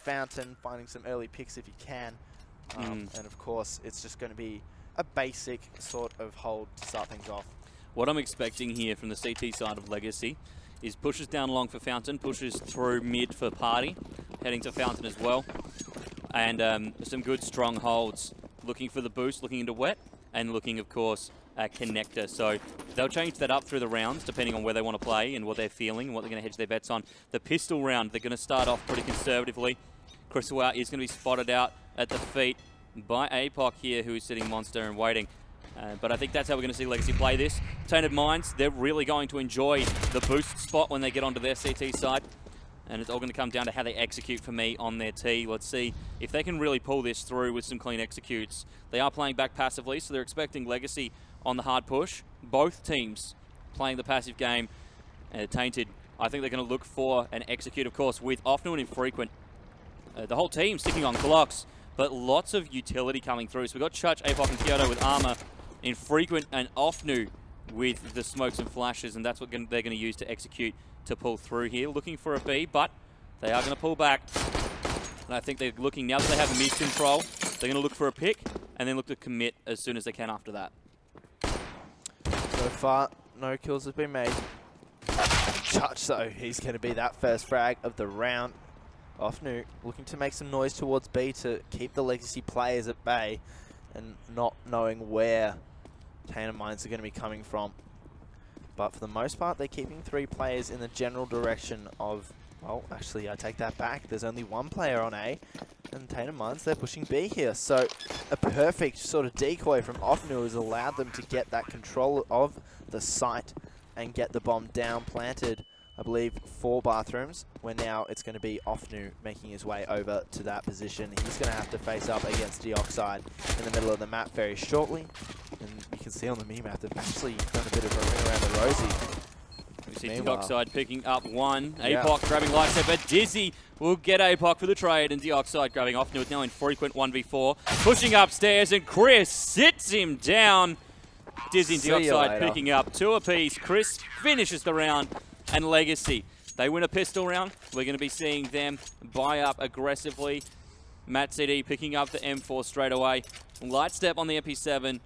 Fountain, finding some early picks if you can. And of course, it's just going to be a basic sort of hold to start things off. What I'm expecting here from the CT side of Legacy is pushes down long for Fountain, pushes through mid for Party, heading to Fountain as well. And some good strong holds, looking for the boost, looking into wet, and looking, of course, at connector. So they'll change that up through the rounds, depending on where they want to play and what they're feeling and what they're going to hedge their bets on. The pistol round, they're going to start off pretty conservatively. Crystal is going to be spotted out at the feet by APOC here, who is sitting monster and waiting. But I think that's how we're going to see Legacy play this. Tainted Minds, they're really going to enjoy the boost spot when they get onto their CT side. And it's all going to come down to how they execute for me on their T. Let's see if they can really pull this through with some clean executes. They are playing back passively, so they're expecting Legacy on the hard push. Both teams playing the passive game. Tainted, I think they're going to look for an execute, of course, with Offnu and Infrequent. The whole team sticking on clocks, but lots of utility coming through. So we've got Church, APOC, and Kyoto with armor. Infrequent and Offnu with the smokes and flashes, and that's what they're going to use to execute to pull through here. Looking for a B, but they are going to pull back. And I think they're looking, now that they have mid control, they're going to look for a pick and then look to commit as soon as they can after that. So far, no kills have been made. Church, though, he's going to be that first frag of the round. Offnu looking to make some noise towards B to keep the Legacy players at bay and not knowing where Tainted Minds are going to be coming from. But for the most part, they're keeping 3 players in the general direction of, well, actually, I take that back. There's only 1 player on A, and Tainted Minds, they're pushing B here. So a perfect sort of decoy from Offnu has allowed them to get that control of the site and get the bomb down, planted, I believe, 4 bathrooms, where now it's going to be Offnu making his way over to that position. He's going to have to face up against Dioxide in the middle of the map very shortly. And you can see on the mini map they've actually done a bit of a ring around the rosy. We see Dioxide picking up 1. APOC grabbing Lightstep, but Dizzy will get APOC for the trade, and Dioxide grabbing Offnu. It's now Infrequent 1v4. Pushing upstairs, and Chris sits him down. Dizzy and Dioxide picking up 2 apiece. Chris finishes the round. And Legacy, they win a pistol round. We're going to be seeing them buy up aggressively. Matt CD picking up the M4 straight away. Lightstep on the MP7.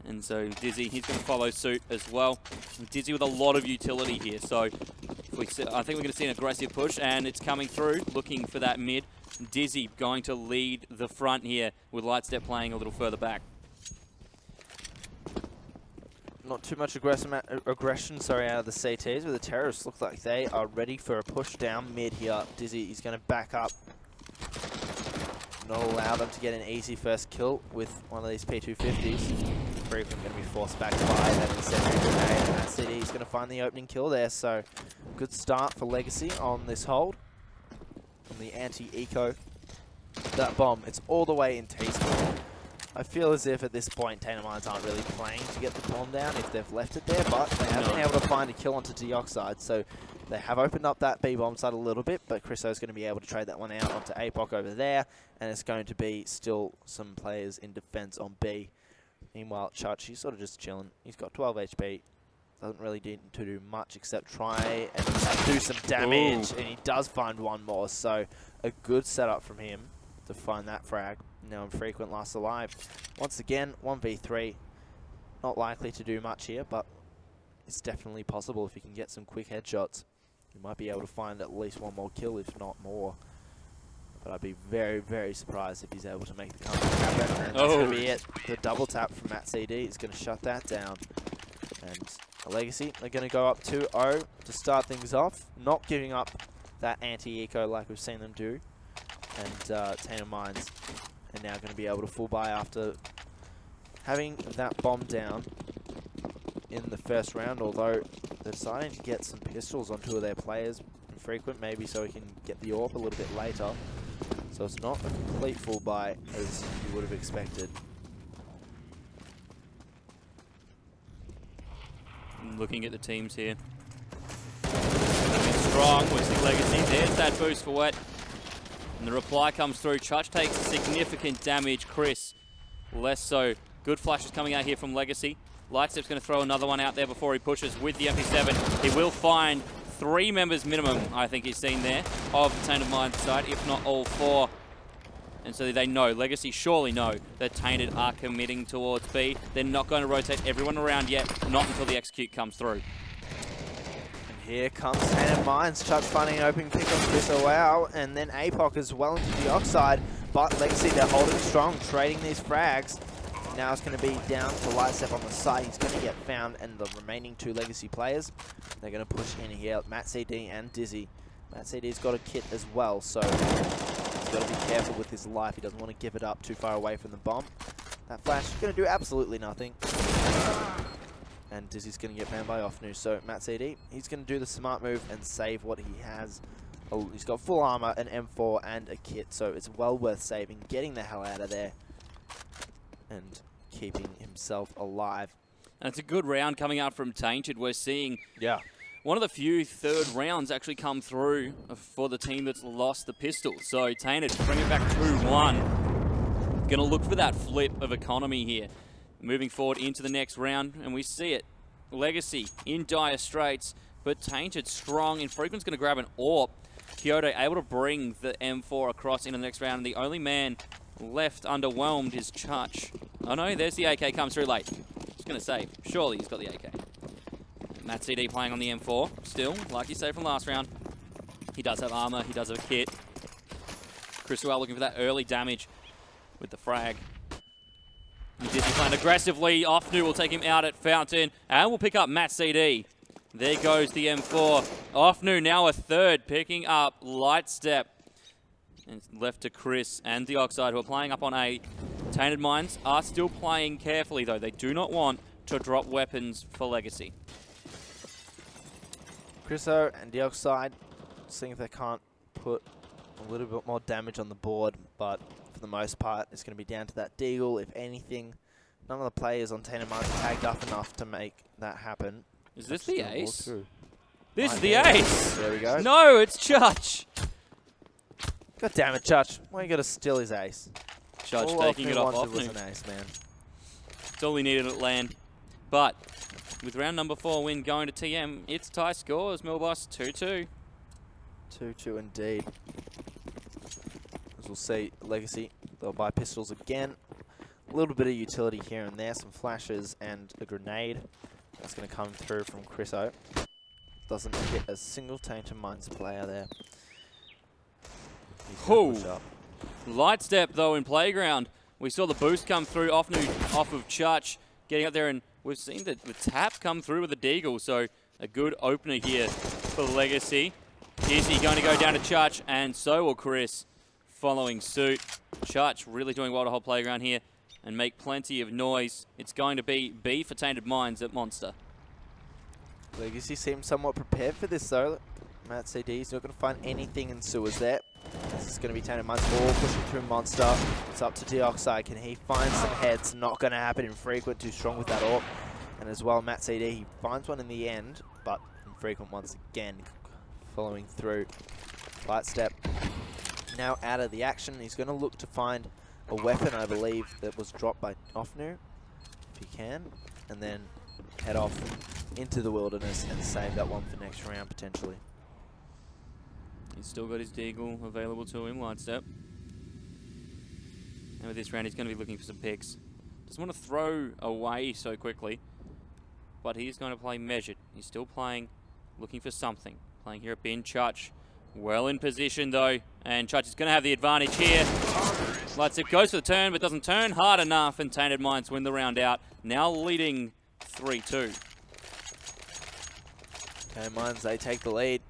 And so Dizzy, he's going to follow suit as well. Dizzy with a lot of utility here. So I think we're going to see an aggressive push, and it's coming through, looking for that mid. Dizzy going to lead the front here with Lightstep playing a little further back. Not too much aggression out of the CTs, but the terrorists look like they are ready for a push down mid here. Dizzy is going to back up, not allow them to get an easy first kill with one of these P250s. Frequent going to be forced back by that incendiary grenade, and that CD is going to find the opening kill there. So good start for Legacy on this hold. On the anti-eco, that bomb, it's all the way in T-spawn. I feel as if at this point Tainted Minds aren't really playing to get the bomb down if they've left it there, but they have been able to find a kill onto Dioxide, so they have opened up that B bomb side a little bit, but Chriso's going to be able to trade that one out onto APOC over there, and it's going to be still some players in defense on B. Meanwhile, Church, he's sort of just chilling. He's got 12 HP, doesn't really need to do much except try and do some damage, and he does find one more, so a good setup from him to find that frag. Now Infrequent last alive. Once again, 1v3. Not likely to do much here, but it's definitely possible if he can get some quick headshots. He might be able to find at least 1 more kill, if not more. But I'd be very, very surprised if he's able to make the comeback happen. And that's going to be it. The double tap from Matt CD is going to shut that down. And Legacy, they're going to go up 2-0 to start things off. Not giving up that anti-eco like we've seen them do. And Tainted Minds are now going to be able to full buy after having that bomb down in the first round, although they're deciding to get some pistols on 2 of their players. Infrequent, maybe so he can get the AWP a little bit later. So it's not a complete full buy as you would have expected. Looking at the teams here. Strong, we see Legacy. There's that boost for Wet. And the reply comes through. Church takes significant damage. Chris, less so. Good flashes coming out here from Legacy. Lightstep's going to throw another one out there before he pushes with the MP7. He will find 3 members minimum, I think he's seen there, of the Tainted Minds side, if not all 4. And so they know, Legacy surely know, that Tainted are committing towards B. They're not going to rotate everyone around yet, not until the execute comes through. And here comes Tainted Minds. Chuck finding an open kick on Chris Wow, and then APOC as well into the Oxide. But Legacy, they're holding strong, trading these frags. Now it's going to be down to Lightstep on the side. He's going to get found, and the remaining 2 Legacy players, they're going to push in here. Matt CD and Dizzy. Matt CD's got a kit as well, so he's got to be careful with his life. He doesn't want to give it up too far away from the bomb. That flash is going to do absolutely nothing. And Dizzy's going to get banned by Offnu. So Matt CD, he's going to do the smart move and save what he has. Oh, he's got full armor, an M4, and a kit, so it's well worth saving, getting the hell out of there, and keeping himself alive. And it's a good round coming out from Tainted. We're seeing one of the few third rounds actually come through for the team that's lost the pistol. So Tainted bring it back 2-1. Going to look for that flip of economy here. Moving forward into the next round, and we see it. Legacy in dire straits, but Tainted strong. Infrequent's going to grab an AWP. Kyoto able to bring the M4 across into the next round, and the only man left underwhelmed is Chutch. Oh no, there's the AK, comes through late. I was going to say, surely he's got the AK. Matt CD playing on the M4, still, like you say from last round. He does have armor, he does have a kit. Crystal looking for that early damage with the frag. Dizzy playing aggressively, Offnu will take him out at Fountain, and we'll pick up Matt CD. There goes the M4. Offnu now a third, picking up Lightstep. And it's left to Chris and the Oxide, who are playing up on A. Tainted Minds are still playing carefully, though. They do not want to drop weapons for Legacy. Chriso and the Oxide, seeing if they can't put a little bit more damage on the board, but for the most part, it's going to be down to that Deagle. If anything, none of the players on Tainted Minds are tagged up enough to make that happen. Is this the ace? This is Right the there. ace! There we go. No, it's Chutch! God damn it, Chutch. Why you got to steal his ace? Chutch All taking it off wanted was Offnu. an ace, man. It's all he needed at land. But with round number 4 win going to TM, it's tie scores, Milboss 2-2. 2-2 indeed. As we'll see, Legacy, they'll buy pistols again. A little bit of utility here and there, some flashes and a grenade. That's going to come through from Chriso. Doesn't hit a single Tainted Minds player there. Push up. Lightstep though in Playground. We saw the boost come through off of Chutch, getting up there, and we've seen the tap come through with the Deagle, so a good opener here for Legacy. Dizzy going to go down to Chutch, and so will Chris following suit. Chutch really doing well to hold Playground here and make plenty of noise. It's going to be B for Tainted Minds at Monster. Legacy seems somewhat prepared for this though. Matt CD's not going to find anything in sewers there. This is going to be Tainted Minds all pushing through Monster. It's up to Dioxide. Can he find some heads? Not going to happen. Infrequent, too strong with that AWP. And as well, Matt CD, he finds one in the end, but Infrequent once again following through. Lightstep now out of the action. He's going to look to find a weapon, I believe, that was dropped by Offnu, if he can, and then head off into the wilderness and save that one for next round, potentially. He's still got his Deagle available to him, Lightstep. And with this round, he's going to be looking for some picks. Doesn't want to throw away so quickly, but he's going to play measured. He's still playing, looking for something. Playing here at Bin. Chutch, well in position though, and Chutch is going to have the advantage here. Lightstep goes for the turn, but doesn't turn hard enough, and Tainted Minds win the round out. Now leading 3-2. Tainted Minds, they take the lead.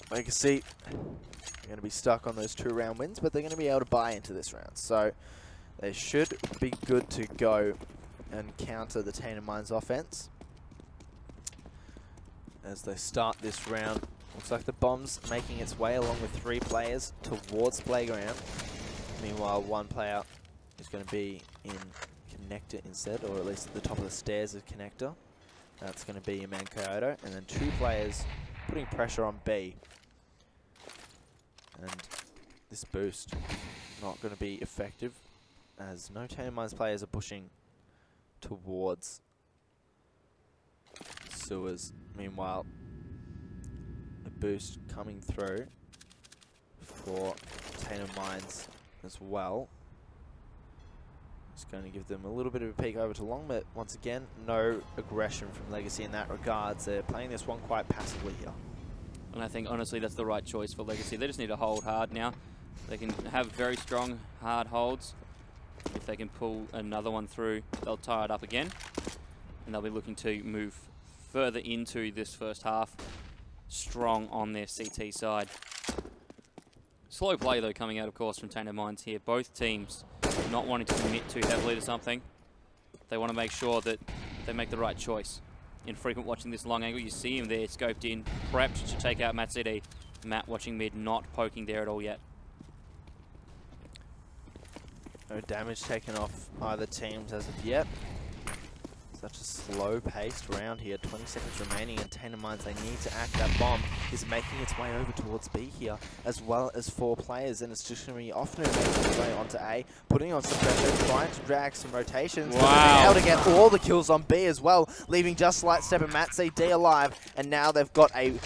Legacy, they're going to be stuck on those 2-round wins, but they're going to be able to buy into this round. So they should be good to go and counter the Tainted Minds offense as they start this round. Looks like the bomb's making its way along with 3 players towards Playground. Meanwhile, 1 player is going to be in Connector instead, or at least at the top of the stairs of Connector. That's going to be your man Kyoto, and then 2 players putting pressure on B. And this boost not going to be effective, as no Tainted Minds players are pushing towards sewers. Meanwhile, boost coming through for Tainted Minds as well. Just going to give them a little bit of a peek over to long, but once again, no aggression from Legacy in that regards. They're playing this one quite passively here. And I think, honestly, that's the right choice for Legacy. They just need to hold hard now. They can have very strong, hard holds. If they can pull another one through, they'll tie it up again. And they'll be looking to move further into this first half, strong on their CT side. Slow play, though, coming out, of course, from Tainted Minds here. Both teams not wanting to commit too heavily to something. They want to make sure that they make the right choice. Infrequent watching this long angle, you see him there, scoped in, prepped to take out Matt CD. Matt watching mid, not poking there at all yet. No damage taken off either teams as of yet. Such a slow-paced round here. 20 seconds remaining, and Tainted Minds, they need to act. That bomb is making its way over towards B here, as well as 4 players, and it's just going to be Offner making its way onto A, putting on some pressure, trying to drag some rotations. Wow. Able to get all the kills on B as well, leaving just Lightstep and Matt CD alive, and now they've got a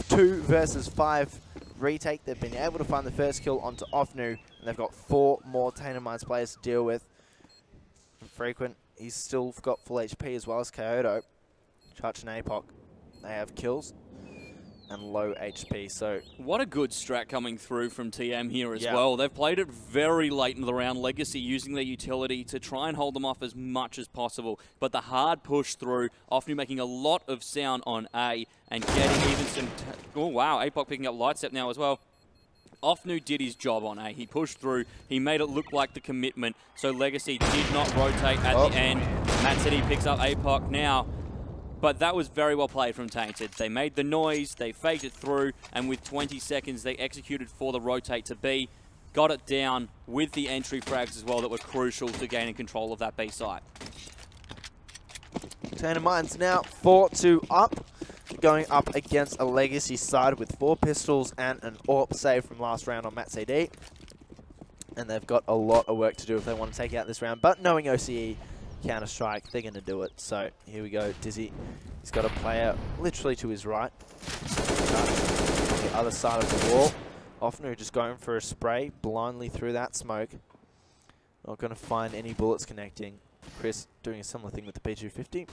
2 versus 5 retake. They've been able to find the first kill onto Offnu, and they've got 4 more Tainted Minds players to deal with. Frequent, he's still got full HP as well as Kyoto. Church and APOC, they have kills and low HP, so... What a good strat coming through from TM here as well. They've played it very late in the round. Legacy using their utility to try and hold them off as much as possible. But the hard push through, Offnu making a lot of sound on A and getting even some... Oh, wow, APOC picking up Lightstep now as well. Offnu did his job on A. He pushed through. He made it look like the commitment. So Legacy did not rotate at the end. Matt City picks up APOC now. But that was very well played from Tainted. They made the noise, they faked it through, and with 20 seconds, they executed for the rotate to B. Got it down with the entry frags as well that were crucial to gaining control of that B site. Tainted Minds now 4-2 up. Going up against a Legacy side with 4 pistols and an AWP save from last round on Matt CD. And they've got a lot of work to do if they want to take out this round. But knowing OCE Counter-Strike, they're going to do it. So here we go, Dizzy. He's got a player literally to his right. On the other side of the wall. Offner just going for a spray blindly through that smoke. Not going to find any bullets connecting. Chris doing a similar thing with the P250.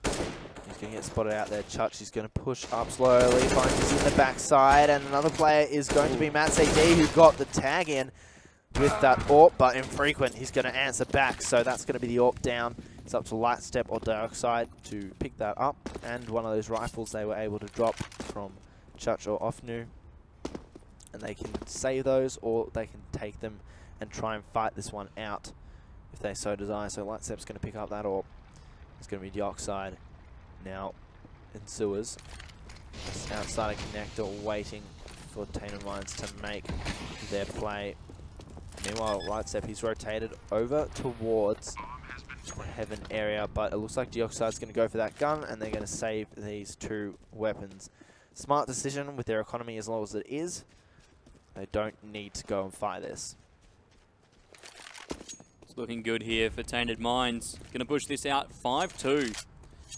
He's going to get spotted out there. Chutch is going to push up slowly, finds us in the backside, and another player is going to be Matt CD, who got the tag in with that AWP, but infrequent. He's going to answer back, so that's going to be the AWP down. It's up to Lightstep or Dioxide to pick that up, and one of those rifles they were able to drop from Chutch or Offnu, and they can save those, or they can take them and try and fight this one out if they so desire. So Lightstep's going to pick up that AWP. It's going to be Dioxide now in sewers. Just outside a connector waiting for Tainted Minds to make their play. Meanwhile, Lightstep, he's rotated over towards the heaven area, but it looks like Dioxide's going to go for that gun, and they're going to save these 2 weapons. Smart decision with their economy as low as it is. They don't need to go and fight this. It's looking good here for Tainted Minds. Going to push this out 5-2.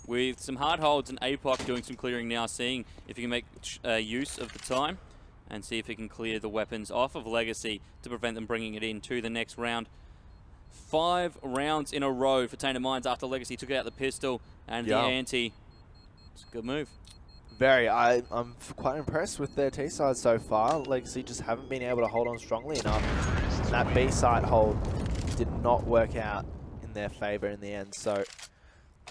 With some hard holds and APOC doing some clearing now, seeing if he can make use of the time and see if he can clear the weapons off of Legacy to prevent them bringing it into the next round. 5 rounds in a row for Tainted Minds after Legacy took out the pistol and the ante. It's a good move. Very. I'm quite impressed with their T side so far. Legacy just haven't been able to hold on strongly enough. And that B side hold did not work out in their favor in the end, so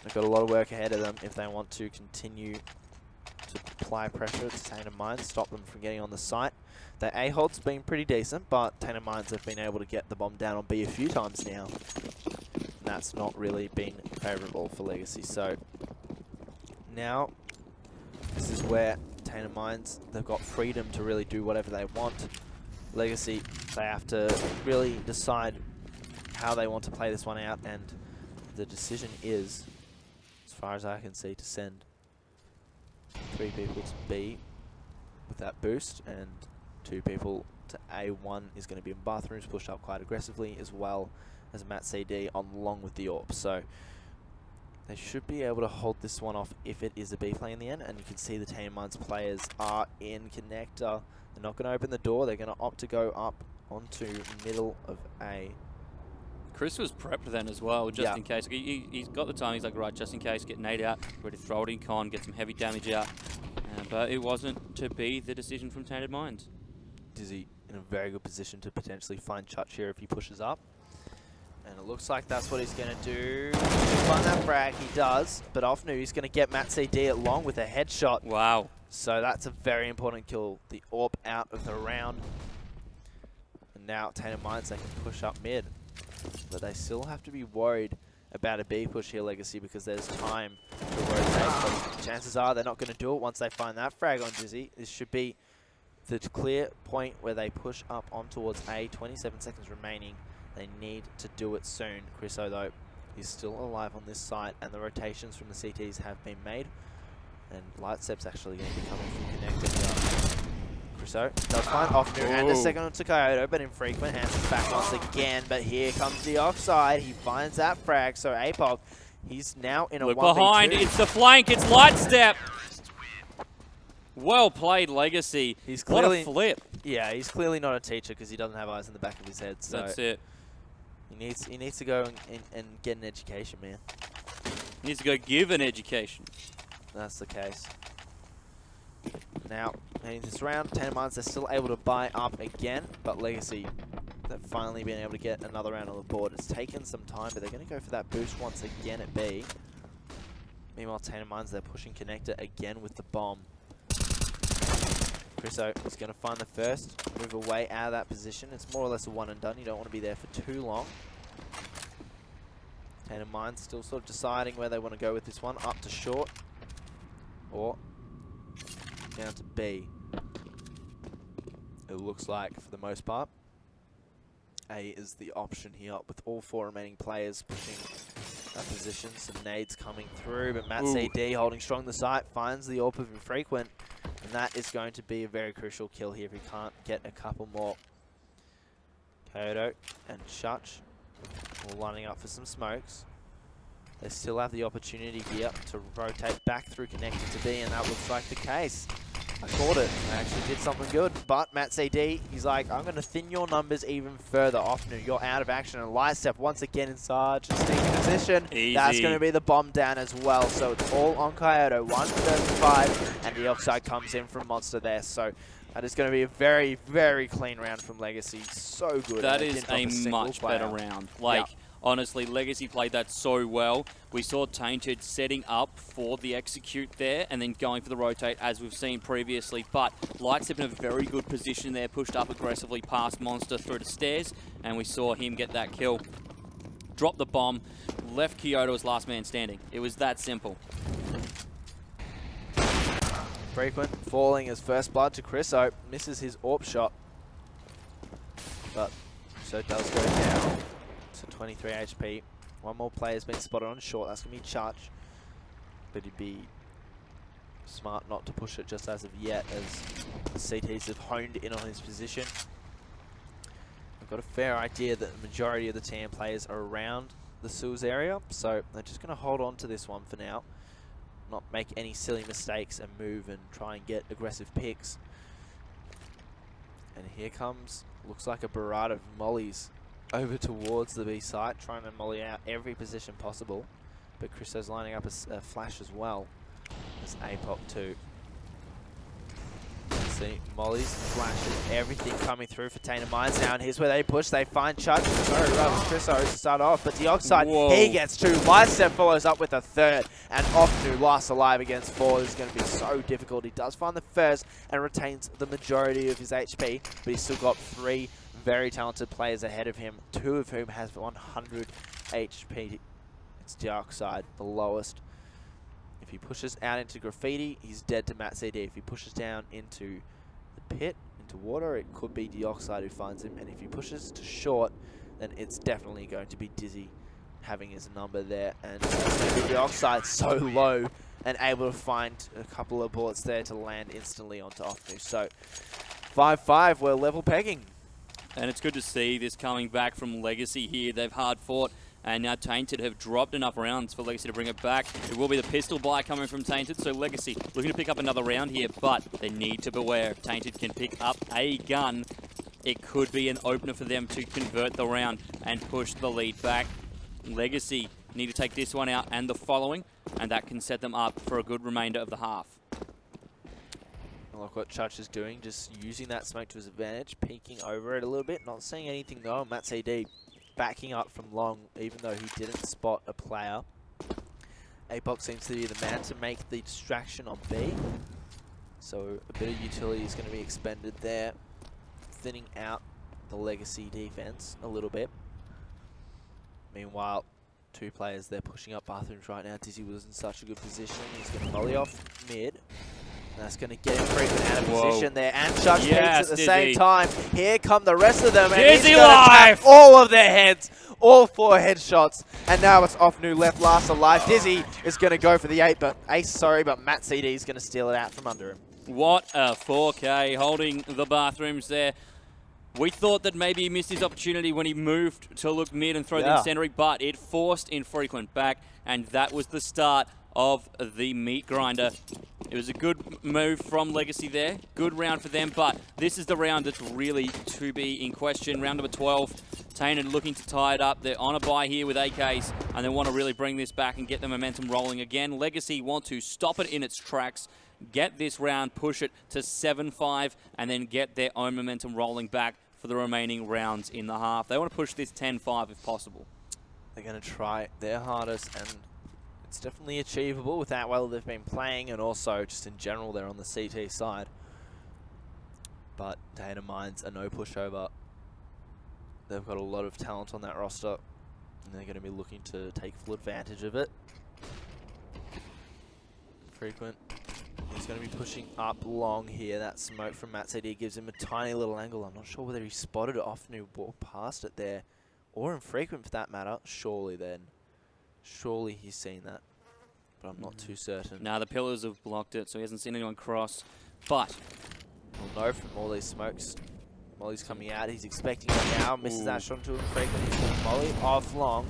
they've got a lot of work ahead of them if they want to continue to apply pressure to Tainted Minds, stop them from getting on the site. Their A hold's been pretty decent, but Tainted Minds have been able to get the bomb down on B a few times now. And that's not really been favourable for Legacy. So now this is where Tainted Minds, they've got freedom to really do whatever they want. Legacy, they have to really decide how they want to play this one out, and the decision is, as far as I can see, to send 3 people to B with that boost, and 2 people to A1 is going to be in bathrooms, pushed up quite aggressively, as well as Matt CD along with the AWP. So They should be able to hold this one off if it is a B play in the end, and you can see the Tainted Minds players are in connector. They're not going to open the door. They're going to opt to go up onto middle of A. Chris was prepped then as well, just in case. He's got the time. He's like, right, just in case, get nade out, ready to throw it in con, get some heavy damage out. But it wasn't to be the decision from Tainted Minds. Dizzy in a very good position to potentially find Chutch here if he pushes up. And it looks like that's what he's going to do. Find that frag, he does. But Ofnu, he's going to get Matt CD at long with a headshot. Wow. So that's a very important kill. The AWP out of the round. And now Tainted Minds, they can push up mid. But they still have to be worried about a B push here, Legacy, because there's time to rotate. But chances are they're not going to do it once they find that frag on Dizzy. This should be the clear point where they push up on towards A. 27 seconds remaining. They need to do it soon. Chriso, though, is still alive on this site, and the rotations from the CTs have been made. And Lightstep's actually going to be coming from connected. Chriso does find Ofnu, and a second on to Kyoto, but infrequent. Hands it back once again, but here comes the offside. He finds that frag, so APOC, he's now in a 1v2. Look behind, it's the flank, it's Lightstep. Well played, Legacy. He's clearly, what a flip. Yeah, he's clearly not a teacher because he doesn't have eyes in the back of his head. So that's it. He needs to go and get an education, man. He needs to go give an education. That's the case. Now, in this round, Tainted Minds, they're still able to buy up again, but Legacy, they've finally been able to get another round on the board. It's taken some time, but they're going to go for that boost once again at B. Meanwhile, Tainted Minds, they're pushing connector again with the bomb. Chriso is going to find the first, move away out of that position. It's more or less a one and done. You don't want to be there for too long. Tainted Minds still sort of deciding where they want to go with this one. Up to short or down to B. It looks like, for the most part, A is the option here with all four remaining players pushing that position. Some nades coming through, but Matt CD holding strong the site, finds the AWP of infrequent. And that is going to be a very crucial kill here if he can't get a couple more. Kyoto and Chutch all lining up for some smokes. They still have the opportunity here to rotate back through connected to B, and that looks like the case. I called it. I actually did something good. But Matt CD, he's like, I'm going to thin your numbers even further. Ofnu, you're out of action. And Lightstep once again in such a sneaky position. Easy. That's going to be the bomb down as well. So it's all on Kyoto. 135. And the offside comes in from Monster there. So that is going to be a very, very clean round from Legacy. So good. That is a much better round. Like, honestly, Legacy played that so well. We saw Tainted setting up for the execute there and then going for the rotate as we've seen previously. But Lightstep in a very good position there, pushed up aggressively past Monster through the stairs, and we saw him get that kill. Dropped the bomb, left Kyoto as last man standing. It was that simple. Frequent falling as first blood to Chriso. Misses his AWP shot. But so does go down. 23 HP. One more player's been spotted on short. That's going to be Chutch. But he'd be smart not to push it just as of yet, as the CTs have honed in on his position. I've got a fair idea that the majority of the TM players are around the Suez area, so they're just going to hold on to this one for now. Not make any silly mistakes and move and try and get aggressive picks. And here comes, looks like a barrage of mollies over towards the B site, trying to molly out every position possible. But Christo's lining up a flash as well as APOC too. See, mollies, flashes, everything coming through for Tainted Minds now. And here's where they push, they find Chutch. Sorry, that was Christo to start off, but Dioxide, he gets two. Lightstep follows up with a third, and Ofnu last alive against four. This is going to be so difficult. He does find the first and retains the majority of his HP, but he's still got three very talented players ahead of him, two of whom has 100 HP. It's Dioxide, the lowest. If he pushes out into Graffiti, he's dead to Matt CD. If he pushes down into the pit, into water, it could be Dioxide who finds him. And if he pushes to short, then it's definitely going to be Dizzy having his number there. And it's going to be Dioxide so low and able to find a couple of bullets there to land instantly onto Ofnu. So 5-5, we're level pegging. And it's good to see this coming back from Legacy here. They've hard fought And now Tainted have dropped enough rounds for Legacy to bring it back. It will be the pistol buy coming from Tainted, so Legacy looking to pick up another round here, but they need to beware. If Tainted can pick up a gun, it could be an opener for them to convert the round and push the lead back. Legacy need to take this one out and the following, and that can set them up for a good remainder of the half. I like what Church is doing, just using that smoke to his advantage, peeking over it a little bit, not seeing anything though. Matt CD backing up from long, even though he didn't spot a player. Apoc seems to be the man to make the distraction on B. So a bit of utility is going to be expended there, thinning out the Legacy defense a little bit. Meanwhile, two players, they're pushing up bathrooms right now. Dizzy was in such a good position. He's going to volley off mid. That's going to get him freaking out of position there. And Chuck peeks at the same time. Here come the rest of them. And Dizzy he's going to tap all of their heads. All 4 headshots. And now it's off new left last alive. Dizzy is going to go for the ace, but Matt CD is going to steal it out from under him. What a 4K holding the bathrooms there. We thought that maybe he missed his opportunity when he moved to look mid and throw the incendiary, but it forced Infrequent back, and that was the start of the meat grinder. It was a good move from Legacy there. Good round for them, but this is the round that's really to be in question. Round number 12. Tainted looking to tie it up. They're on a buy here with AKs, and they want to really bring this back and get the momentum rolling again. Legacy want to stop it in its tracks, get this round, push it to 7-5, and then get their own momentum rolling back for the remaining rounds in the half. They want to push this 10-5 if possible. They're going to try their hardest, and it's definitely achievable with how well they've been playing, and also just in general they're on the CT side. But Data Minds are no pushover. They've got a lot of talent on that roster, and they're going to be looking to take full advantage of it. Frequent. He's going to be pushing up long here. That smoke from Matt CD gives him a tiny little angle. I'm not sure whether he spotted it off and walked past it there, or Infrequent for that matter. Surely he's seen that, but I'm not too certain. Now the pillars have blocked it, so he hasn't seen anyone cross. But we'll know from all these smokes. Molly's coming out. He's expecting it now. Misses that shot to Infrequent. He's going to Molly off long,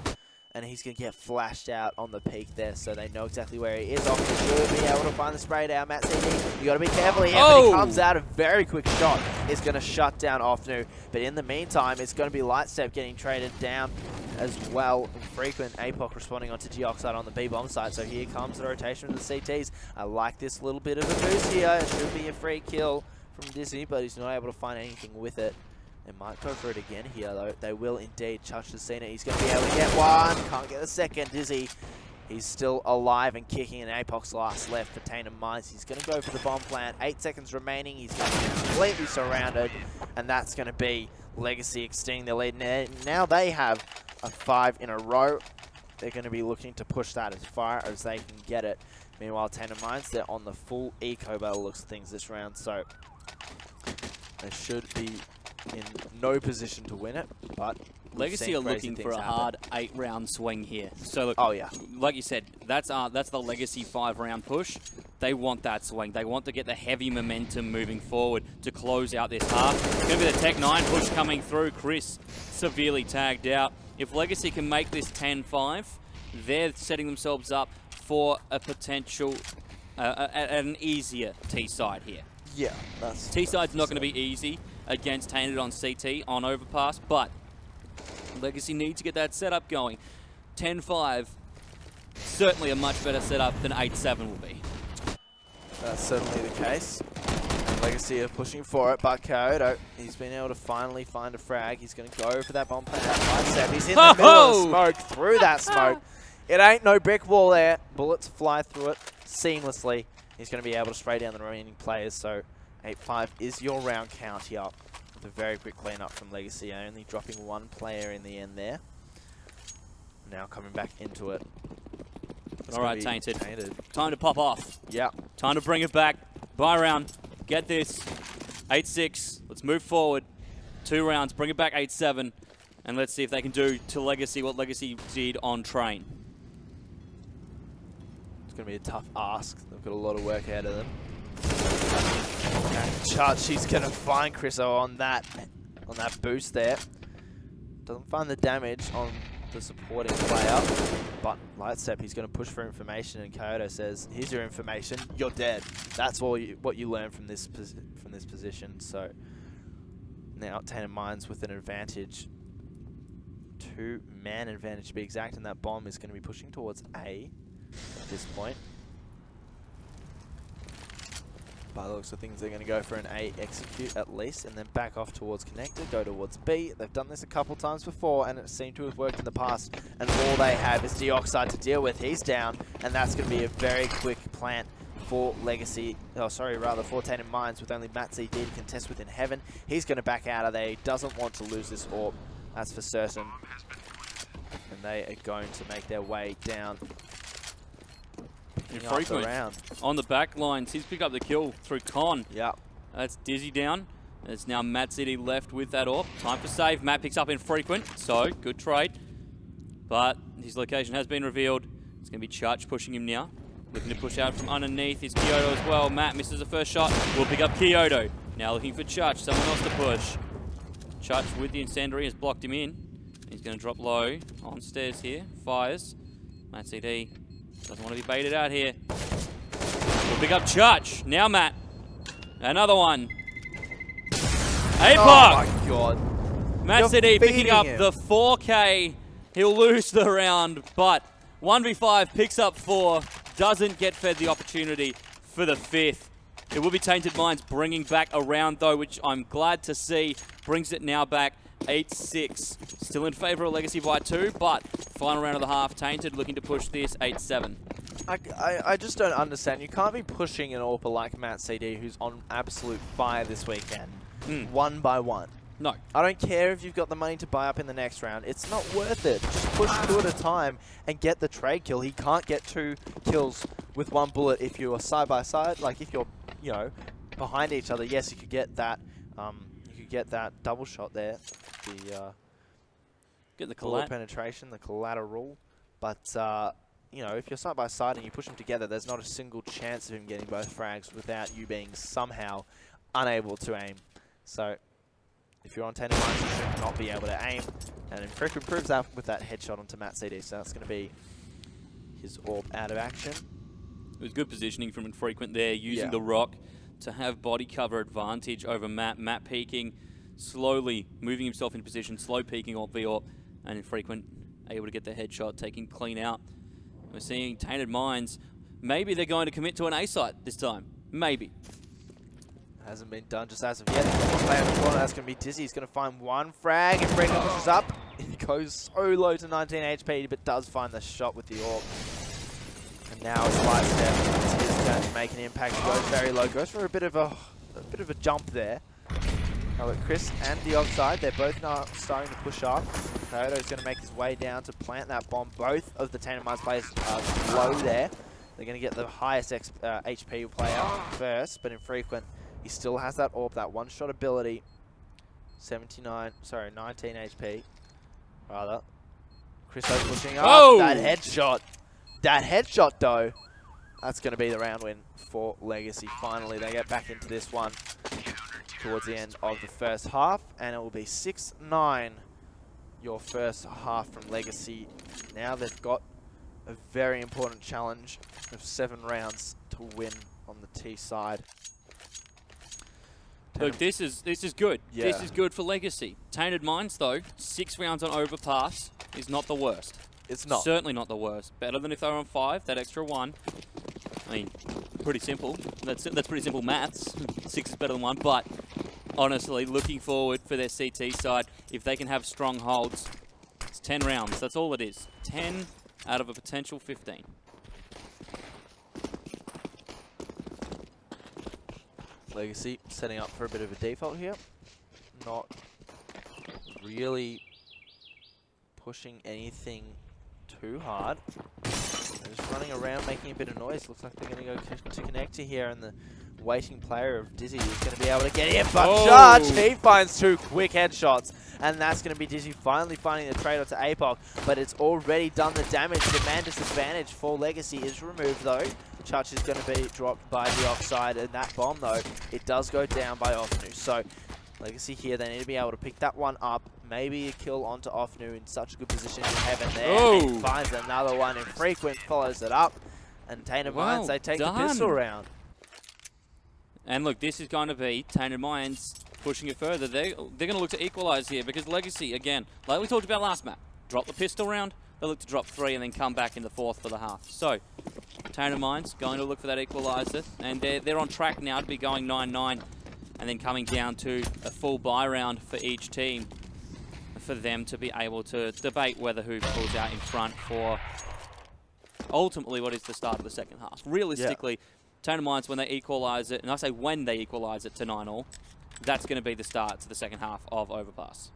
and he's going to get flashed out on the peak there, so they know exactly where he is. Off the should be able to find the spray down. Matt CD, you got to be careful here. But he comes out, a very quick shot is going to shut down Offnu. But in the meantime, it's going to be Lightstep getting traded down as well. Frequent Apoc responding onto Geoxide on the B-bomb side. So here comes the rotation of the CTs. I like this little bit of a boost here. It should be a free kill from Dizzy, but he's not able to find anything with it. They might go for it again here, though. They will indeed. Chuch has seen it. He's going to be able to get one. Can't get a second. Dizzy, he's still alive and kicking, and Apoc's last left for Tainted Minds. He's going to go for the bomb plant. 8 seconds remaining. He's going to be completely surrounded, and that's going to be Legacy extending their lead. Now they have a 5 in a row. They're going to be looking to push that as far as they can get it. Meanwhile, Tainted Minds, they're on the full eco battle looks of things this round, so they should be in no position to win it, but Legacy are looking for a hard 8-round swing here. So look, oh yeah, like you said, that's the Legacy 5-round push. They want that swing. They want to get the heavy momentum moving forward to close out this half. It's going to be the Tech 9 push coming through. Chris severely tagged out. If Legacy can make this 10-5, they're setting themselves up for a potential, an easier T-side here. Yeah, T-side's not going to be easy against Tainted on CT, on Overpass, but Legacy need to get that setup going. 10-5, certainly a much better setup than 8-7 will be. That's certainly the case. And Legacy are pushing for it, but Kyoto, he's been able to finally find a frag. He's going to go for that bomb plant at 5-7. He's in the middle of the smoke, through that smoke. It ain't no brick wall there. Bullets fly through it seamlessly. He's going to be able to spray down the remaining players, so 8-5 is your round count here. With a very quick cleanup from Legacy, only dropping 1 player in the end there. Now coming back into it. All right, Tainted. Time to pop off. Yeah. Time to bring it back. Buy round. Get this. 8-6. Let's move forward. 2 rounds. Bring it back 8-7. And let's see if they can do to Legacy what Legacy did on Train. It's going to be a tough ask. They've got a lot of work ahead of them. And Chut, she's going to find Chriso on that boost there. Doesn't find the damage on the supporting player. But Lightstep, he's going to push for information, and Kyoto says, "Here's your information. You're dead." That's what you learn from this position. So now Tainted Minds with an advantage, 2-man advantage to be exact, and that bomb is going to be pushing towards A at this point. By the looks of things, they're going to go for an A execute at least, and then back off towards connector, go towards B. They've done this a couple times before, and it seemed to have worked in the past, and all they have is Deoxide to deal with. He's down, and that's going to be a very quick plant for Legacy, for Tainted Minds, with only Matt CD to contest within Heaven. He's going to back out of there. He doesn't want to lose this AWP, that's for certain. And they are going to make their way down. Round. On the back lines, he's picked up the kill through Con. Yep. That's Dizzy down. It's now Matt City left with that AWP. Time for save. Matt picks up Infrequent, so good trade. But his location has been revealed. It's going to be Church pushing him now. Looking to push out from underneath is Kyoto as well. Matt misses the first shot. Will pick up Kyoto. Now looking for Church, someone else to push. Church with the incendiary has blocked him in. He's going to drop low on stairs here. Fires. Matt CD doesn't want to be baited out here. We'll pick up Church. Now Matt. Another one. APOC! Oh my god. Matt CD picking up the 4K. He'll lose the round, but 1v5 picks up 4. Doesn't get fed the opportunity for the 5th. It will be Tainted Minds bringing back a round though, which I'm glad to see. Brings it now back 8-6. Still in favour of Legacy by 2, but final round of the half, Tainted looking to push this 8-7. I just don't understand. You can't be pushing an AWPer like Matt CD, who's on absolute fire this weekend, one by one. No. I don't care if you've got the money to buy up in the next round. It's not worth it. Just push 2 at a time and get the trade kill. He can't get 2 kills with 1 bullet if you are side by side. Like if you're, you know, behind each other. Yes, you could get that. You could get that double shot there. The get the bullet penetration, the collateral. But you know, if you're side by side and you push them together, there's not a single chance of him getting both frags without you being somehow unable to aim. So if you're on Tainted Minds, you should not be able to aim. And Infrequent proves that with that headshot onto Matt CD. So that's going to be his AWP out of action. It was good positioning from Infrequent there, using the rock to have body cover advantage over Matt. Matt peeking, slowly moving himself into position, slow peeking AWP v AWP, and Infrequent able to get the headshot, taking clean out. We're seeing Tainted Minds. Maybe they're going to commit to an A site this time. Maybe. Hasn't been done just as of yet. One player in the corner, that's going to be Dizzy. He's going to find 1 frag, and Freakin pushes up. He goes so low to 19 HP, but does find the shot with the AWP. And now it's Lightstep. He's going to make an impact. He goes very low. Goes for a bit of a jump there. Now Chris and Deoxide, they're both now starting to push up. Kyoto's going to make his way down to plant that bomb. Both of the Tainted Minds players are low there. They're going to get the highest HP player first, but Infrequent, he still has that AWP, that one-shot ability. 19 HP, rather. Chris pushing up. Oh! That headshot. That headshot, though. That's going to be the round win for Legacy. Finally, they get back into this one towards the end of the first half, and it will be 6-9, your first half from Legacy. Now they've got a very important challenge of 7 rounds to win on the T side. Look, this is good. Yeah. This is good for Legacy. Tainted Minds, though, 6 rounds on Overpass is not the worst. It's not. Certainly not the worst. Better than if they were on 5, that extra 1. I mean, pretty simple. That's pretty simple maths. 6 is better than 1, but honestly, looking forward for their CT side, if they can have strong holds, it's 10 rounds. That's all it is. 10 out of a potential 15. Legacy setting up for a bit of a default here. Not really pushing anything too hard. They're just running around making a bit of noise. Looks like they're going to go to connector here, and the waiting player of Dizzy is going to be able to get in, but Charge, he finds 2 quick headshots, and that's going to be Dizzy finally finding the trade-off to APOC, but it's already done the damage. The man disadvantage for Legacy is removed, though. Church is going to be dropped by the offside, and that bomb, though, it does go down by Ofnu. So Legacy here, they need to be able to pick that one up, maybe a kill onto Offnu in such a good position in heaven there. Oh. And finds another one. Infrequent follows it up. And Tainted Minds, they take the pistol round. And look, this is going to be Tainted Minds pushing it further. They're going to look to equalize here because Legacy, again, like we talked about last map, drop the pistol round, they look to drop 3 and then come back in the 4th for the half. So, Tainted Minds going to look for that equalizer, and they're on track now to be going 9-9 and then coming down to a full buy round for each team for them to be able to debate whether who pulls out in front for ultimately what is the start of the second half. Realistically, Tainted Minds, when they equalise it, and I say when they equalise it to 9-all, that's going to be the start to the second half of Overpass.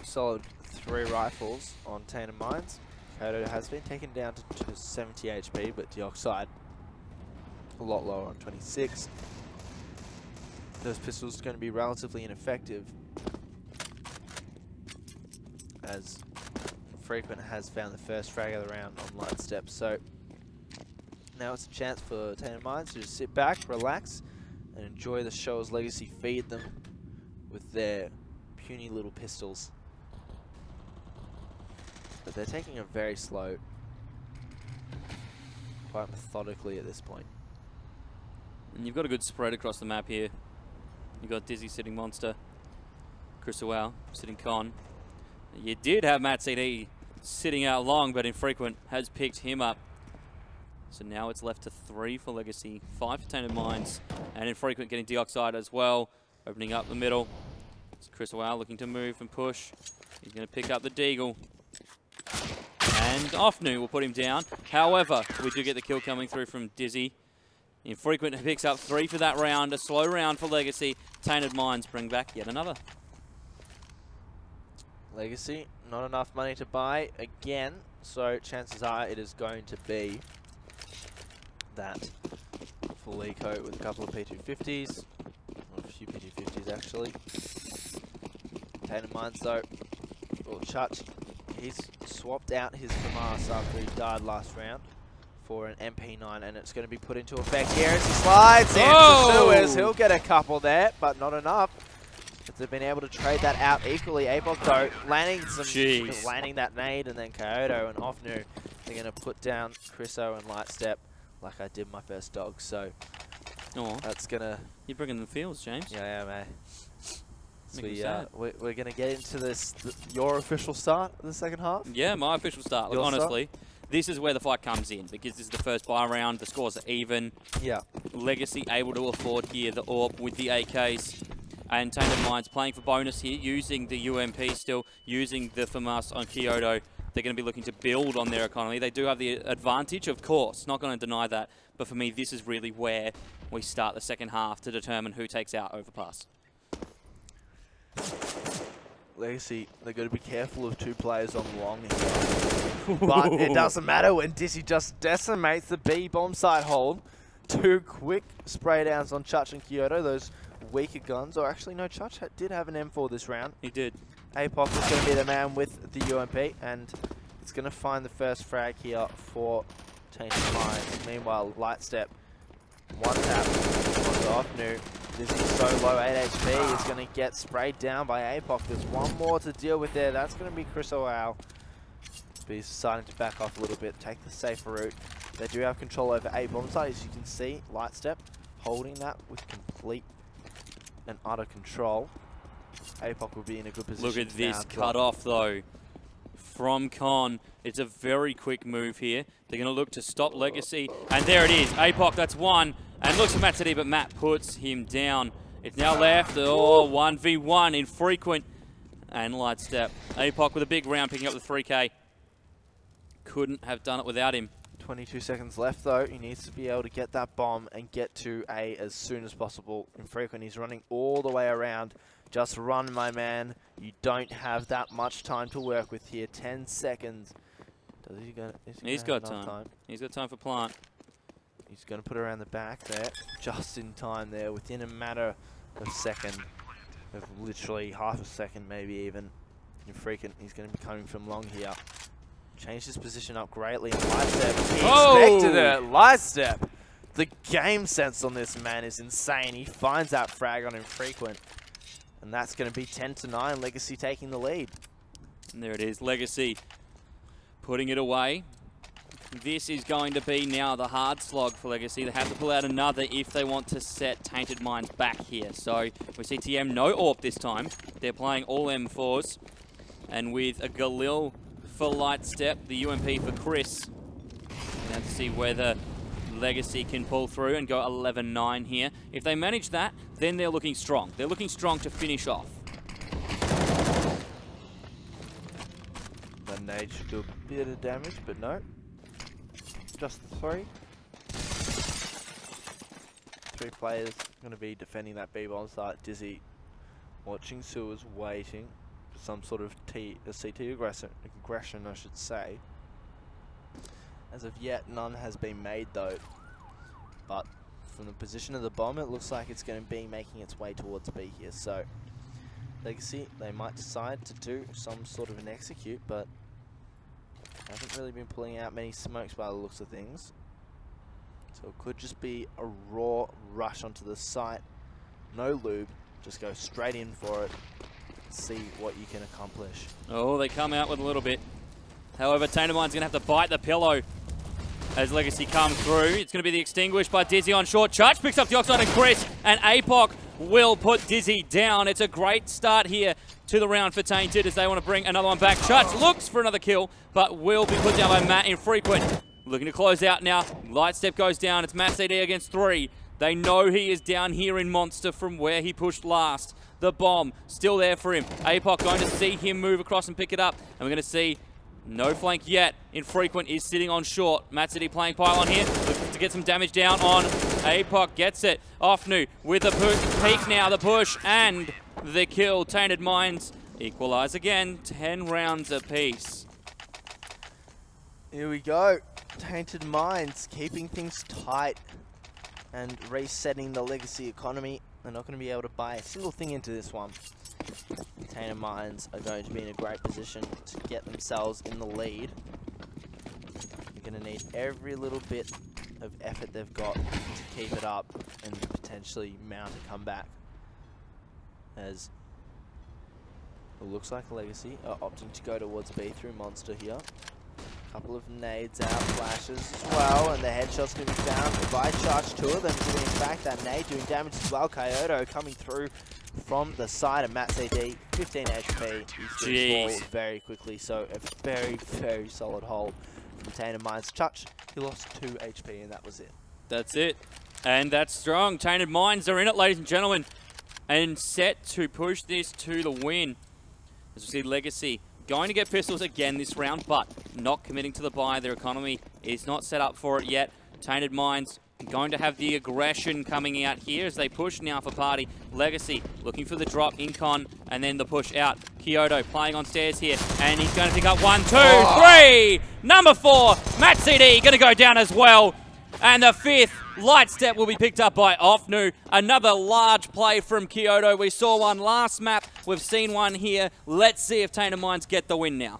Solid 3 rifles on Tainted Minds. Kodo has been taken down to 70 HP, but Dioxide a lot lower on 26. Those pistols are going to be relatively ineffective, as Frequent has found the first frag of the round on Light Step. So now it's a chance for Tainted Minds to just sit back, relax, and enjoy the show as Legacy feed them with their puny little pistols. But they're taking it very slow, quite methodically at this point. And you've got a good spread across the map here. You've got Dizzy sitting Monster, Chris Wow sitting Con. You did have Matt CD sitting out long, but Infrequent has picked him up. So now it's left to 3 for Legacy, 5 for Tainted Minds, and Infrequent getting Dioxide as well, opening up the middle. It's Chris Wow looking to move and push. He's going to pick up the Deagle. And Offnu will put him down. However, we do get the kill coming through from Dizzy. Infrequent picks up 3 for that round. A slow round for Legacy. Tainted Minds bring back yet another. Legacy, not enough money to buy again, so chances are it is going to be that full eco with a couple of P250s, or a few P250s actually. Tainted Minds though, or Chutch, he's swapped out his FAMAS after he died last round for an MP9, and it's going to be put into effect here as he slides into sewers. He'll get a couple there, but not enough. But they've been able to trade that out equally. Apok though, landing that nade, and then Kyoto and Offnu, they're going to put down Chriso and Lightstep like I did my first dog. So that's going to... You're bringing the fields, James. Yeah, mate. So we're going to get into this, your official start of the second half? Yeah, my official start. Look, honestly, this is where the fight comes in, because this is the first buy round. The scores are even. Yeah. Legacy able to afford here the AWP with the AKs. And Tainted Minds playing for bonus here, using the UMP still, using the FAMAS on Kyoto. They're going to be looking to build on their economy. They do have the advantage, of course, not going to deny that. But for me, this is really where we start the second half to determine who takes out Overpass. Legacy, they've got to be careful of 2 players on long here. But it doesn't matter when Dizzy just decimates the B bomb site hold. 2 quick spray downs on Chutch and Kyoto, those weaker guns. Or actually, no, Chutch did have an M4 this round. He did. Apok is going to be the man with the UMP, and it's going to find the first frag here for Tainted Minds. Meanwhile, Lightstep, 1 tap onto Offnu. Dizzy's so low, 8 HP, is going to get sprayed down by Apok. There's 1 more to deal with there. That's going to be Chris Owl. But he's starting to back off a little bit, take the safer route. They do have control over A bomb site, as you can see. Lightstep holding that with complete and utter control. Apok will be in a good position. Look at this cut off though from Con. It's a very quick move here. They're going to look to stop Legacy, and there it is. Apok, that's 1. And looks at Matt today, but Matt puts him down. It's now left, 1v1, Infrequent and Lightstep. Apok with a big round, picking up the 3K. Couldn't have done it without him. 22 seconds left though. He needs to be able to get that bomb and get to A as soon as possible. Infrequent, he's running all the way around. Just run, my man. You don't have that much time to work with here. 10 seconds. He's got time. He's got time for plant. He's going to put it around the back there, just in time there, within a matter of second, of literally half a second, maybe even. Infrequent, he's going to be coming from long here. Changed his position up greatly. Lightstep, he expected it. Lightstep The game sense on this man is insane. He finds that frag on Infrequent. And that's going to be 10-9, Legacy taking the lead. And there it is, Legacy putting it away. This is going to be now the hard slog for Legacy. They have to pull out another if they want to set Tainted Minds back here. So we see TM no AWP this time. They're playing all M4s. And with a Galil for Lightstep, the UMP for Chris. Now to see whether Legacy can pull through and go 11-9 here. If they manage that, then they're looking strong. They're looking strong to finish off. The nade should do a bit of damage, but no. Just 3. 3 players going to be defending that B-bomb site. Dizzy watching Sewers, waiting for some sort of CT aggression, I should say. As of yet, none has been made though. But from the position of the bomb, it looks like it's going to be making its way towards B here. So Legacy, they might decide to do some sort of an execute, but haven't really been pulling out many smokes by the looks of things. So it could just be a raw rush onto the site. No lube, just go straight in for it. See what you can accomplish. Oh, they come out with a little bit. However, Tainted Mind's going to have to bite the pillow as Legacy comes through. It's going to be the extinguished by Dizzy on short. Church picks up the Oxide and Chris, and APOC will put Dizzy down. It's a great start here to the round for Tainted as they want to bring another one back. Church looks for another kill, but will be put down by Matt Infrequent. Looking to close out now. Lightstep goes down. It's Matt CD against 3. They know he is down here in Monster from where he pushed last. The bomb still there for him. APOC going to see him move across and pick it up. And we're going to see no flank yet. Infrequent is sitting on short. Matt City playing pylon here. Looking to get some damage down on APOC. Gets it. Offnu with the peek now. The push and the kill. Tainted Minds equalize again. 10 rounds apiece. Here we go. Tainted Minds keeping things tight and resetting the Legacy economy. They're not going to be able to buy a single thing into this one. Tainted Minds are going to be in a great position to get themselves in the lead. You're going to need every little bit of effort they've got to keep it up and potentially mount a comeback. As it looks like Legacy are opting to go towards B through Monster here. Couple of nades out, flashes as well, and the headshot's going to be found by Charge. 2 of them giving back that nade, doing damage as well. Kyoto coming through from the side of Matt CD, 15 HP. He's fall very quickly, so a very, very solid hold from Tainted Minds. Chuch, he lost 2 HP and that was it. That's it. And that's strong. Tainted Minds are in it, ladies and gentlemen, and set to push this to the win. As we see Legacy going to get pistols again this round, but not committing to the buy. Their economy is not set up for it yet. Tainted Minds going to have the aggression coming out here as they push now for party. Legacy looking for the drop, Incon, and then the push out. Kyoto playing on stairs here, and he's going to pick up 1, 2, 3. Number 4, Matt CD going to go down as well. And the 5th, Lightstep, will be picked up by Offnu. Another large play from Kyoto. We saw one last map. We've seen one here. Let's see if Tainted Minds get the win now.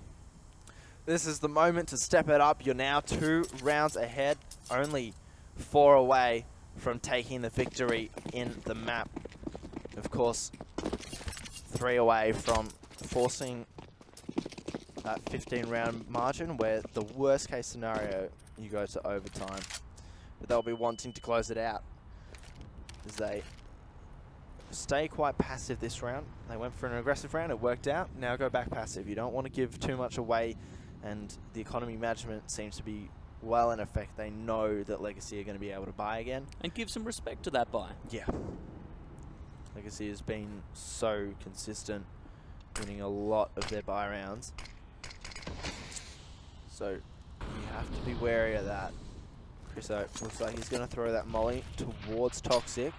This is the moment to step it up. You're now 2 rounds ahead, only 4 away from taking the victory in the map. Of course, 3 away from forcing that 15-round margin where the worst case scenario, you go to overtime. But they'll be wanting to close it out as they stay quite passive this round. They went for an aggressive round, it worked out. Now go back passive. You don't want to give too much away, and the economy management seems to be well in effect. They know that Legacy are going to be able to buy again. And give some respect to that buy. Yeah. Legacy has been so consistent, winning a lot of their buy rounds. So you have to be wary of that. So looks like he's going to throw that molly towards Toxic.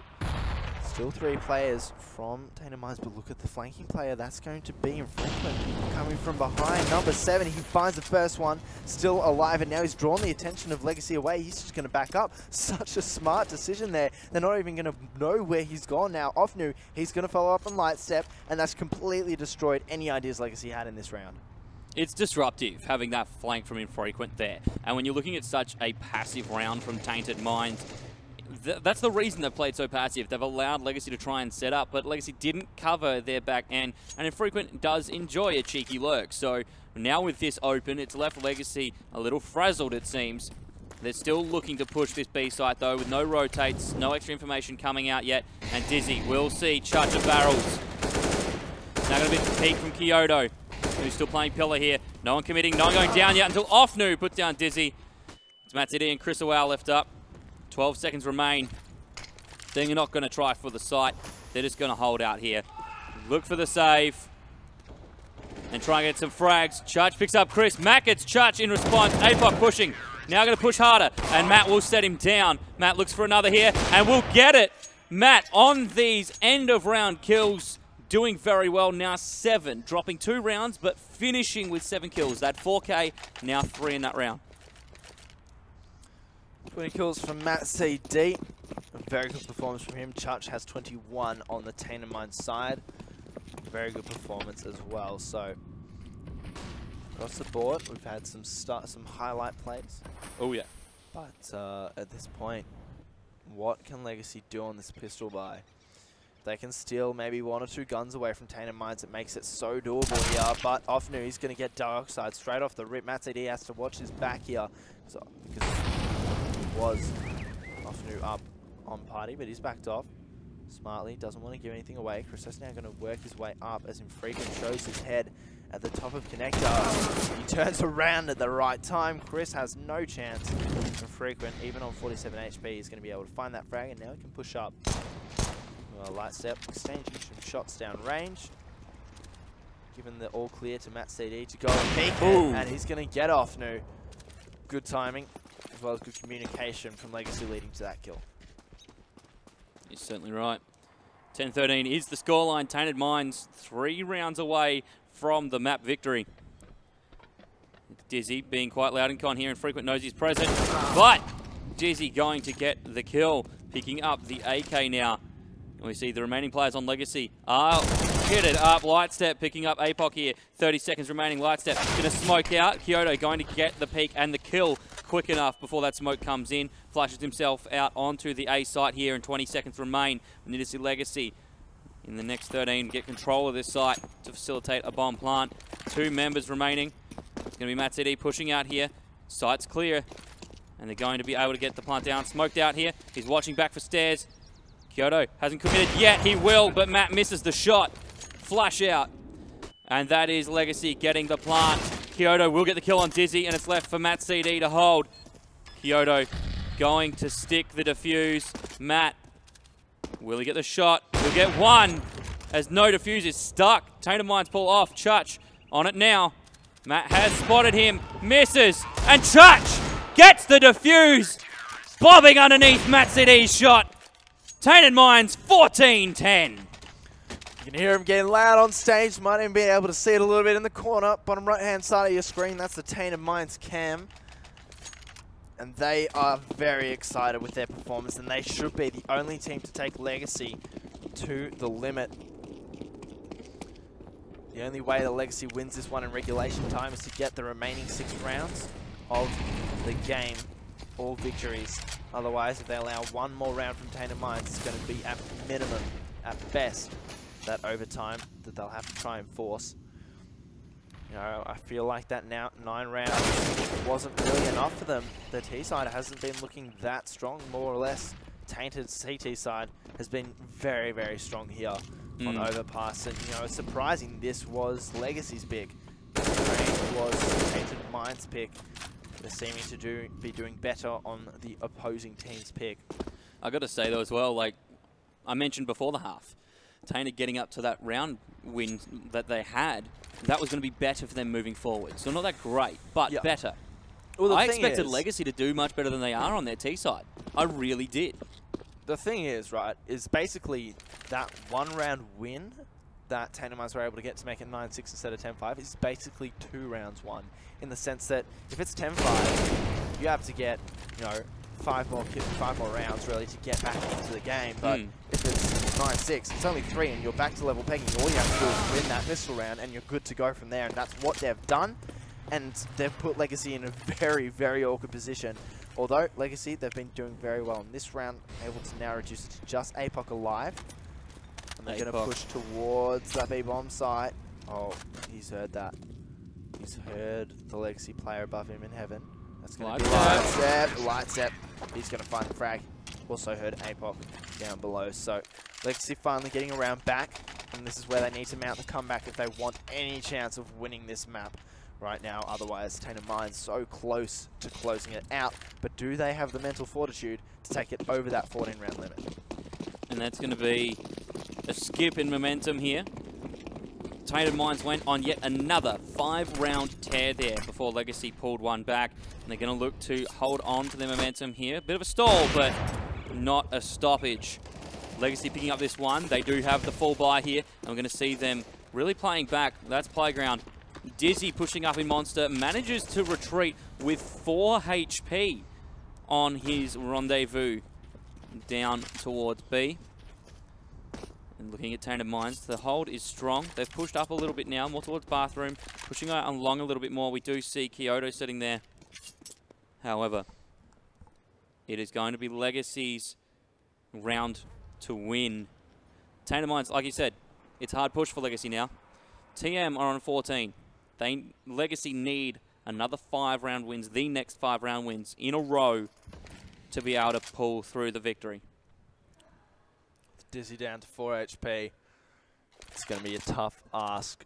Still 3 players from Tainted Minds, but look at the flanking player. That's going to be Infrequent coming from behind. Number 7, he finds the first one, still alive, and now he's drawn the attention of Legacy away. He's just going to back up. Such a smart decision there. They're not even going to know where he's gone now. Offnu, he's going to follow up on Lightstep, and that's completely destroyed any ideas Legacy had in this round. It's disruptive having that flank from Infrequent there. And when you're looking at such a passive round from Tainted Minds, that's the reason they've played so passive. They've allowed Legacy to try and set up, but Legacy didn't cover their back end, and Infrequent does enjoy a cheeky lurk. So now with this open, it's left Legacy a little frazzled, it seems. They're still looking to push this B site, though, with no rotates, no extra information coming out yet, and Dizzy will see Chuch of barrels. Now going to be the peek from Kyoto, who's still playing Pillar here. No one committing, no one going down yet until Offnu puts down Dizzy. It's Matsidi and Chris Awal left up. 12 seconds remain. They're not going to try for the site. They're just going to hold out here. Look for the save. And try and get some frags. Chuch picks up Chris. Matt gets Chuch in response. APOC pushing. Now going to push harder. And Matt will set him down. Matt looks for another here. And will get it. Matt on these end of round kills. Doing very well. Now 7. Dropping 2 rounds. But finishing with 7 kills. That 4K. Now 3 in that round. 20 kills from Matt CD. A very good performance from him. Chuch has 21 on the Tainted Mind side. Very good performance as well. So across the board, we've had some highlight plays. Oh yeah. But at this point, what can Legacy do on this pistol buy? They can steal maybe 1 or 2 guns away from Tainted Minds. It makes it so doable here. But Offnu, he's going to get Dioxide straight off the rip. Matt CD has to watch his back here. So, because was Offnu up on party, but he's backed off smartly. Doesn't want to give anything away. Chris is now going to work his way up as Infrequent shows his head at the top of Connector. He turns around at the right time. Chris has no chance. Infrequent, even on 47 HP, is going to be able to find that frag, and now he can push up. Well, light step, exchanging some shots down range. Given the all clear to Matt CD to go and peek it, and he's going to get Offnu. Good timing, as well as good communication from Legacy leading to that kill. You're certainly right. 10-13 is the scoreline. Tainted Minds 3 rounds away from the map victory. Dizzy being quite loud and con here, and Frequent knows he's present. But Dizzy going to get the kill, picking up the AK now. And we see the remaining players on Legacy are get it up. Lightstep picking up APOC here. 30 seconds remaining. Lightstep going to smoke out. Kyoto going to get the peek and the kill quick enough before that smoke comes in. Flashes himself out onto the A site here, and 20 seconds remain. We need to see Legacy in the next 13 get control of this site to facilitate a bomb plant. 2 members remaining. It's going to be Matt CD pushing out here. Site's clear. And they're going to be able to get the plant down. Smoked out here. He's watching back for stairs. Kyoto hasn't committed yet. He will, but Matt misses the shot. Flash out. And that is Legacy getting the plant. Kyoto will get the kill on Dizzy, and it's left for Matt CD to hold. Kyoto going to stick the defuse. Matt, will he get the shot? He'll get 1 as no defuse is stuck. Tainted Minds pull off. Chuch on it now. Matt has spotted him. Misses. And Chuch gets the defuse. Bobbing underneath Matt CD's shot. Tainted Minds 14-10. You can hear him getting loud on stage. Might even be able to see it a little bit in the corner, bottom right-hand side of your screen. That's the Tainted Minds cam. And they are very excited with their performance, and they should be the only team to take Legacy to the limit. The only way that Legacy wins this one in regulation time is to get the remaining 6 rounds of the game, all victories. Otherwise, if they allow 1 more round from Tainted Minds, it's going to be at minimum, at best, that overtime that they'll have to try and force. You know, I feel like that now 9 rounds wasn't really enough for them. The T side hasn't been looking that strong, more or less. Tainted CT side has been very, very strong here on Overpass. And, you know, it's surprising this was Legacy's pick. This was Tainted Minds' pick. They're seeming to be doing better on the opposing team's pick. I got to say, though, as well, like I mentioned before the half, Tainted getting up to that round win that they had, that was going to be better for them moving forward. So not that great, but better. Well, I expected Legacy to do much better than they are on their T side. I really did. The thing is, right, is basically that 1 round win that Tainted Minds were able to get to make it 9-6 instead of 10-5 is basically 2 rounds won. In the sense that if it's 10-5, you have to get, you know, 5 more rounds really to get back into the game. But if it's 9-6, it's only 3 and you're back to level pegging. All you have to do is win that missile round and you're good to go from there. And that's what they've done. And they've put Legacy in a very, very awkward position Although Legacy, they've been doing very well in this round, able to now reduce it to just APOC alive. And they're going to push towards that B-bomb site. Oh, he's heard that. He's heard the Legacy player above him in heaven. That's going to be Lightstep. He's going to find the frag. Also heard APOC down below. So Legacy finally getting around back. And this is where they need to mount the comeback if they want any chance of winning this map right now. Otherwise, Tainted Mind's so close to closing it out. But do they have the mental fortitude to take it over that 14-round limit? And that's going to be a skip in momentum here. Tainted Minds went on yet another 5-round tear there before Legacy pulled one back. And they're going to look to hold on to their momentum here. Bit of a stall, but not a stoppage. Legacy picking up this one. They do have the full buy here. And we're going to see them really playing back. That's Playground. Dizzy pushing up in Monster. Manages to retreat with 4 HP on his rendezvous down towards B. And looking at Tainted Minds, the hold is strong. They've pushed up a little bit now, more towards Bathroom. Pushing out along a little bit more. We do see Kyoto sitting there. However, it is going to be Legacy's round to win. Tainted Minds, like you said, it's hard push for Legacy now. TM are on 14. Legacy need another 5-round wins, the next 5-round wins in a row to be able to pull through the victory. Dizzy down to 4 HP. It's going to be a tough ask.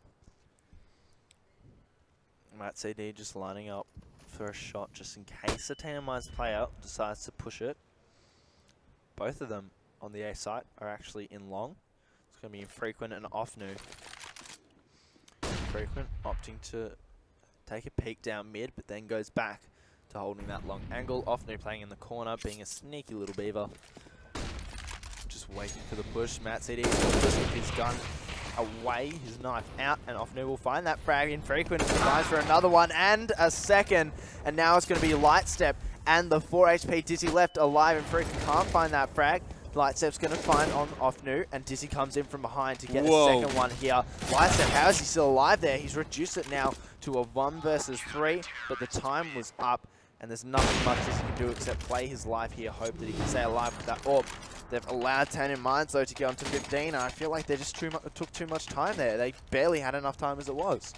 Matt CD just lining up for a shot just in case the Tainted Minds player decides to push it. Both of them on the A site are actually in long. It's going to be Infrequent and Offnu. Infrequent opting to take a peek down mid, but then goes back to holding that long angle. Offnu playing in the corner, being a sneaky little beaver. Just waiting for the push. Matt CD is going to keep his gun away, his knife out, and Offnu will find that frag. Infrequent tries for another one and a second, and now it's going to be Lightstep and the 4 HP Dizzy left alive. Infrequent can't find that frag. Lightstep's going to find on Offnu, and Dizzy comes in from behind to get a second one here. Lightstep, how is he still alive there? He's reduced it now to a 1 versus 3, but the time was up, and there's nothing much Dizzy can do except play his life here, hope that he can stay alive with that orb. They've allowed Tainted Minds, though, to get onto 15, and I feel like they just took too much time there. They barely had enough time as it was.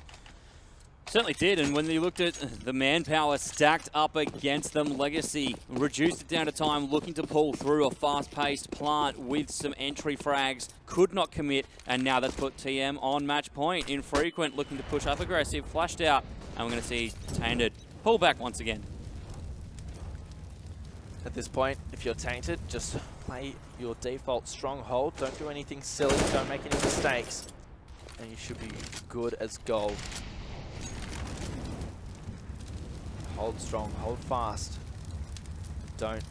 Certainly did, and when you looked at the manpower stacked up against them, Legacy reduced it down to time, looking to pull through a fast-paced plant with some entry frags, could not commit, and now that's put TM on match point. Infrequent looking to push up aggressive, flashed out, and we're going to see Tainted pull back once again. At this point, if you're Tainted, just play your default stronghold, don't do anything silly, don't make any mistakes, and you should be good as gold. Hold strong, hold fast. Don't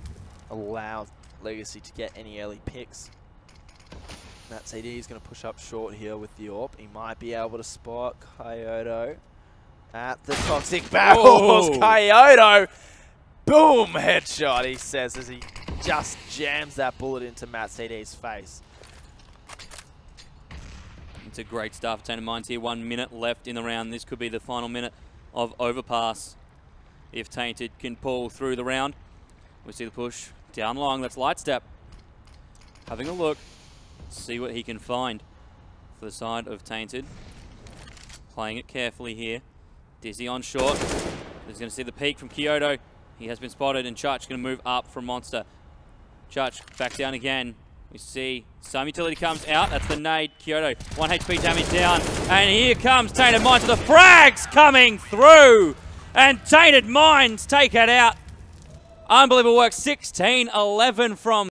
allow Legacy to get any early picks. Matt CD is going to push up short here with the AWP. He might be able to spot Kyoto at the toxic barrels. Kyoto! Boom! Headshot, he says, as he just jams that bullet into Matt CD's face. It's a great start for Tainted Minds here. 1 minute left in the round. This could be the final minute of Overpass. If Tainted can pull through the round. We see the push down long. That's Lightstep. Having a look. See what he can find for the side of Tainted. Playing it carefully here. Dizzy on short. He's going to see the peek from Kyoto. He has been spotted, and Chutch going to move up from Monster. Chutch back down again. We see some utility comes out. That's the nade. Kyoto, 1 HP damage down. And here comes Tainted Minds with the frags coming through. And Tainted Minds take it out. Unbelievable work. 16-11 from